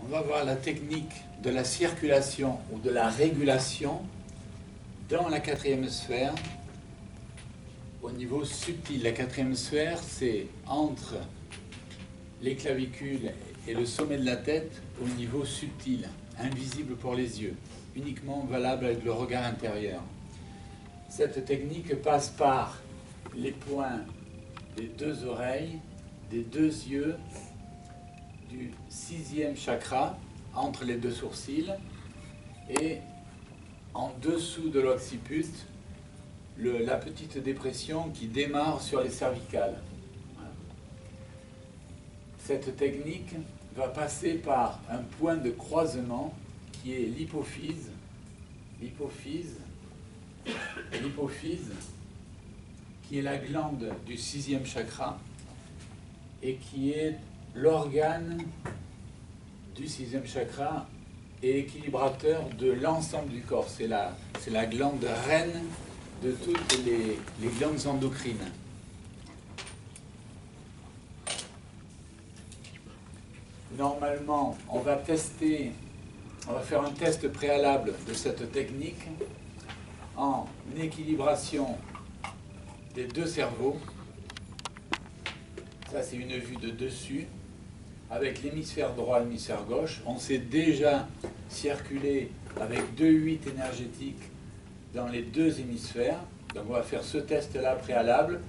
On va voir la technique de la circulation ou de la régulation dans la quatrième sphère au niveau subtil. La quatrième sphère, c'est entre les clavicules et le sommet de la tête au niveau subtil, invisible pour les yeux, uniquement valable avec le regard intérieur. Cette technique passe par les points des deux oreilles, des deux yeux, du sixième chakra, entre les deux sourcils, et en dessous de l'occiput, la petite dépression qui démarre sur les cervicales. Voilà. Cette technique va passer par un point de croisement qui est l'hypophyse. L'hypophyse, qui est la glande du sixième chakra et qui est l'organe du sixième chakra et équilibrateur de l'ensemble du corps. C'est la glande reine de toutes les glandes endocrines. Normalement, on va faire un test préalable de cette technique en équilibration des deux cerveaux. Ça, c'est une vue de dessus, avec l'hémisphère droit et l'hémisphère gauche. On sait déjà circuler avec 2,8 énergétiques dans les deux hémisphères. Donc on va faire ce test-là préalable.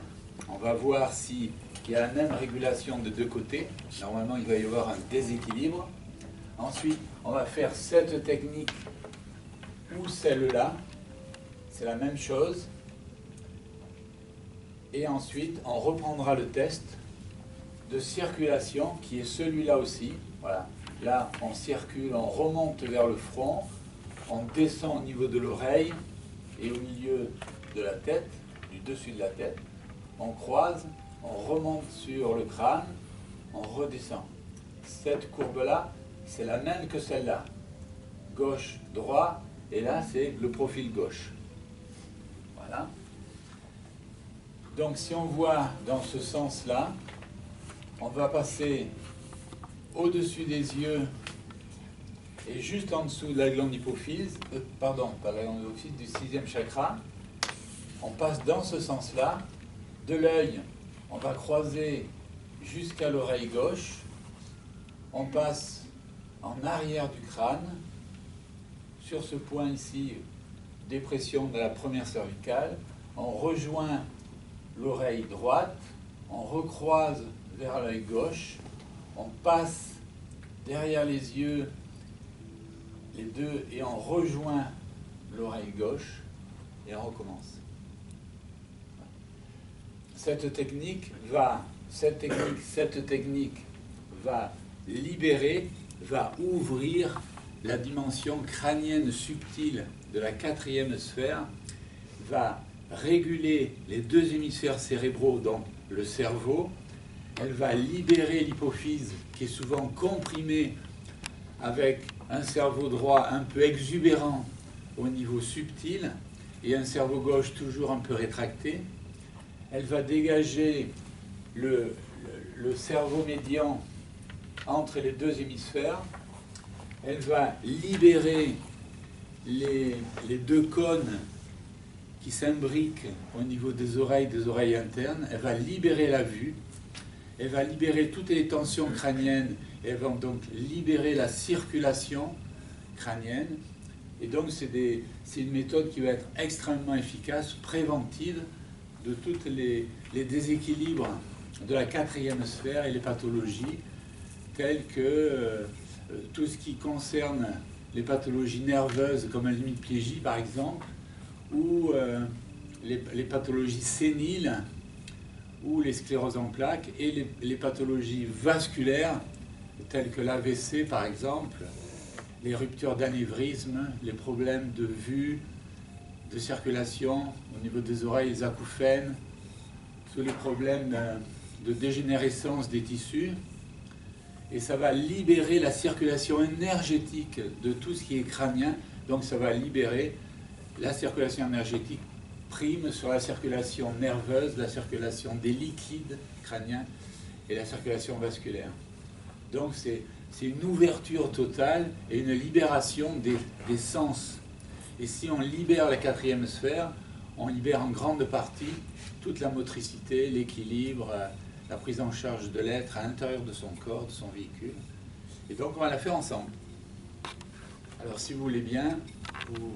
On va voir s'il y a la même régulation de deux côtés. Normalement, il va y avoir un déséquilibre. Ensuite, on va faire cette technique ou celle-là. C'est la même chose. Et ensuite, on reprendra le test de circulation qui est celui-là aussi. Voilà. Là, on circule, on remonte vers le front, on descend au niveau de l'oreille et au milieu de la tête, du dessus de la tête. On croise, on remonte sur le crâne, on redescend. Cette courbe-là, c'est la même que celle-là. Gauche, droit, et là, c'est le profil gauche. Voilà. Donc, si on voit dans ce sens-là, on va passer au-dessus des yeux et juste en dessous de la glande hypophyse, pardon, pas la glande hypophyse, du sixième chakra. On passe dans ce sens-là. De l'œil, on va croiser jusqu'à l'oreille gauche. On passe en arrière du crâne. Sur ce point ici, dépression de la première cervicale. On rejoint l'oreille droite. On recroise vers l'œil gauche. On passe derrière les yeux, les deux, et on rejoint l'oreille gauche. Et on recommence. Cette technique va libérer, va ouvrir la dimension crânienne subtile de la quatrième sphère, va réguler les deux hémisphères cérébraux dans le cerveau, elle va libérer l'hypophyse qui est souvent comprimée avec un cerveau droit un peu exubérant au niveau subtil et un cerveau gauche toujours un peu rétracté. Elle va dégager le cerveau médian entre les deux hémisphères. Elle va libérer les deux cônes qui s'imbriquent au niveau des oreilles internes. Elle va libérer la vue. Elle va libérer toutes les tensions crâniennes. Et elle va donc libérer la circulation crânienne. Et donc c'est une méthode qui va être extrêmement efficace, préventive de tous les déséquilibres de la quatrième sphère et les pathologies telles que tout ce qui concerne les pathologies nerveuses comme l'hémiplégie par exemple, ou les pathologies séniles ou les scléroses en plaques, et les pathologies vasculaires telles que l'AVC par exemple, les ruptures d'anévrisme, les problèmes de vue, de circulation au niveau des oreilles, les acouphènes, tous les problèmes de dégénérescence des tissus. Et ça va libérer la circulation énergétique de tout ce qui est crânien. Donc ça va libérer la circulation énergétique prime sur la circulation nerveuse, la circulation des liquides crâniens et la circulation vasculaire. Donc c'est c'est une ouverture totale et une libération des sens. Et si on libère la quatrième sphère, on libère en grande partie toute la motricité, l'équilibre, la prise en charge de l'être à l'intérieur de son corps, de son véhicule. Et donc on va la faire ensemble. Alors si vous voulez bien, vous